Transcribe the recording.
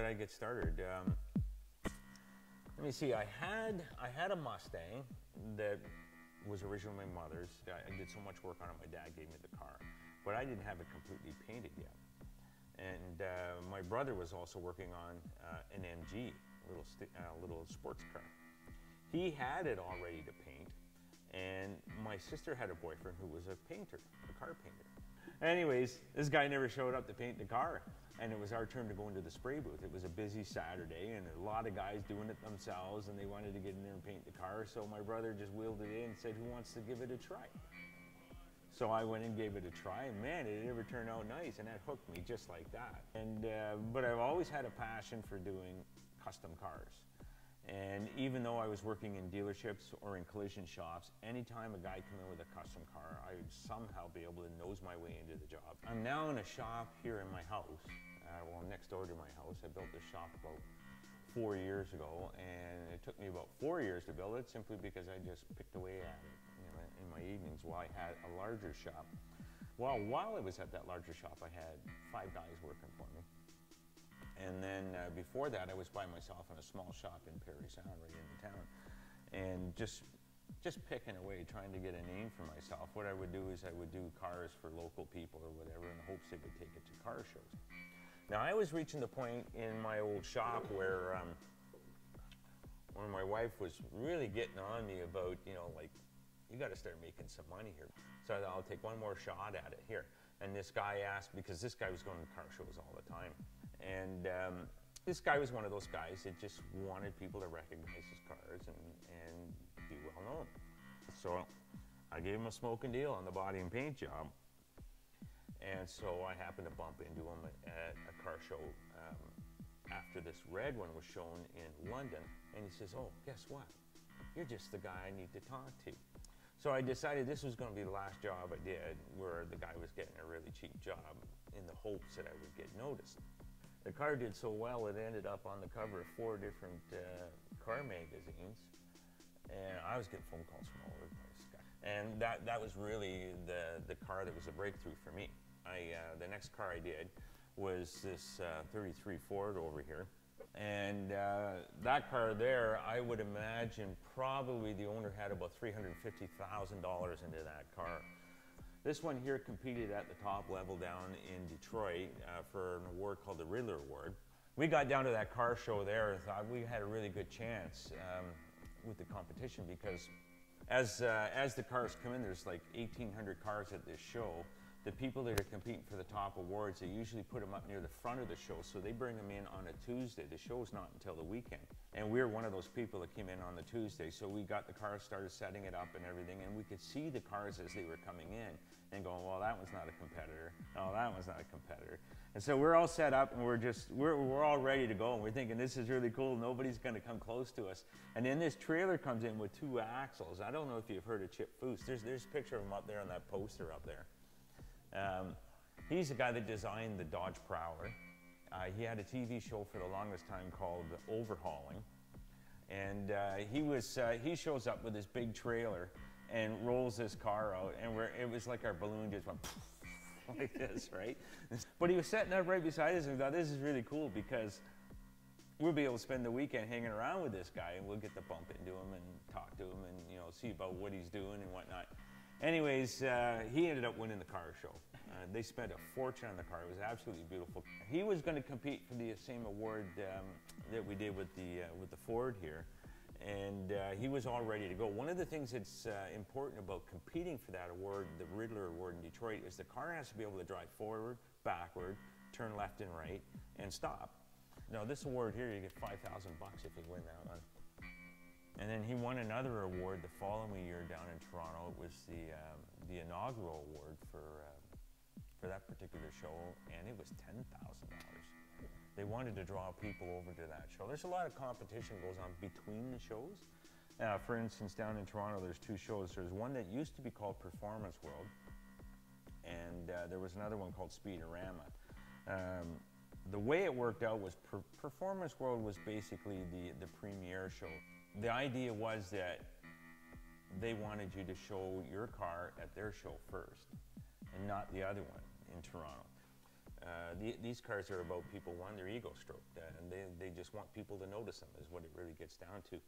did I get started? Let me see. I had a Mustang that was originally my mother's. I did so much work on it. My dad gave me the car, but I didn't have it completely painted yet. And my brother was also working on an MG, little sports car. He had it all ready to paint, and my sister had a boyfriend who was a painter, a car painter. Anyways, this guy never showed up to paint the car, and it was our turn to go into the spray booth. It was a busy Saturday, and a lot of guys doing it themselves, and they wanted to get in there and paint the car, so my brother just wheeled it in and said, "Who wants to give it a try?" So I went and gave it a try, and man, it ever turned out nice, and that hooked me just like that. And but I've always had a passion for doing custom cars. And even though I was working in dealerships or in collision shops, anytime a guy came in with a custom car, I would somehow be able to nose my way into the job. I'm now in a shop here in my house, well, next door to my house. I built this shop about 4 years ago, and it took me about 4 years to build it simply because I just picked away at it, in my evenings while I had a larger shop. Well, while I was at that larger shop, I had 5 guys working for me. And then before that, I was by myself in a small shop in Perry Sound, right in the town, and just picking away, trying to get a name for myself. What I would do is I would do cars for local people or whatever in the hopes they would take it to car shows. Now, I was reaching the point in my old shop where my wife was really getting on me about, like, you got to start making some money here. So I thought, I'll take one more shot at it here. And this guy asked, because this guy was going to car shows all the time. And this guy was one of those guys that just wanted people to recognize his cars and be well known. So I gave him a smoking deal on the body and paint job. And so I happened to bump into him at a car show after this red one was shown in London. And he says, "Oh, guess what? You're just the guy I need to talk to." So I decided this was going to be the last job I did where the guy was getting a really cheap job in the hopes that I would get noticed. The car did so well, it ended up on the cover of 4 different car magazines, and I was getting phone calls from all over the place. And that was really the car that was a breakthrough for me. The next car I did was this 33 Ford over here, and that car there, I would imagine probably the owner had about $350,000 into that car. This one here competed at the top level down in Detroit for an award called the Riddler Award. We got down to that car show there and thought we had a really good chance with the competition because as the cars come in, there's like 1,800 cars at this show. The people that are competing for the top awards, they usually put them up near the front of the show, so they bring them in on a Tuesday. The show's not until the weekend. And we were one of those people that came in on the Tuesday, so we got the cars, started setting it up and everything, and we could see the cars as they were coming in and going, well, that one's not a competitor. Oh, that one's not a competitor. And so we're all set up and we're all ready to go, and we're thinking this is really cool, nobody's gonna come close to us. And then this trailer comes in with 2 axles. I don't know if you've heard of Chip Foose. There's a picture of him up there on that poster up there. He's the guy that designed the Dodge Prowler. He had a TV show for the longest time called Overhauling. And he shows up with this big trailer and rolls this car out, and it was like our balloon just went like this, right? But he was setting up right beside us, and we thought, this is really cool because we'll be able to spend the weekend hanging around with this guy, and we'll get to bump into him and talk to him and see about what he's doing and whatnot. Anyways, he ended up winning the car show. They spent a fortune on the car. It was absolutely beautiful. He was going to compete for the same award that we did with the Ford here, and he was all ready to go. One of the things that's important about competing for that award, the Riddler Award in Detroit, is the car has to be able to drive forward, backward, turn left and right, and stop. Now this award here, you get $5,000 if you win that one. And then he won another award the following year down in Toronto. It was the inaugural award for that particular show, and it was $10,000. They wanted to draw people over to that show. There's a lot of competition goes on between the shows. For instance, down in Toronto, there's 2 shows. There's one that used to be called Performance World, and there was another one called Speedorama. The way it worked out was Performance World was basically the premiere show. The idea was that they wanted you to show your car at their show first and not the other one in Toronto. These cars are about people, one, their ego stroked, and they just want people to notice them, is what it really gets down to.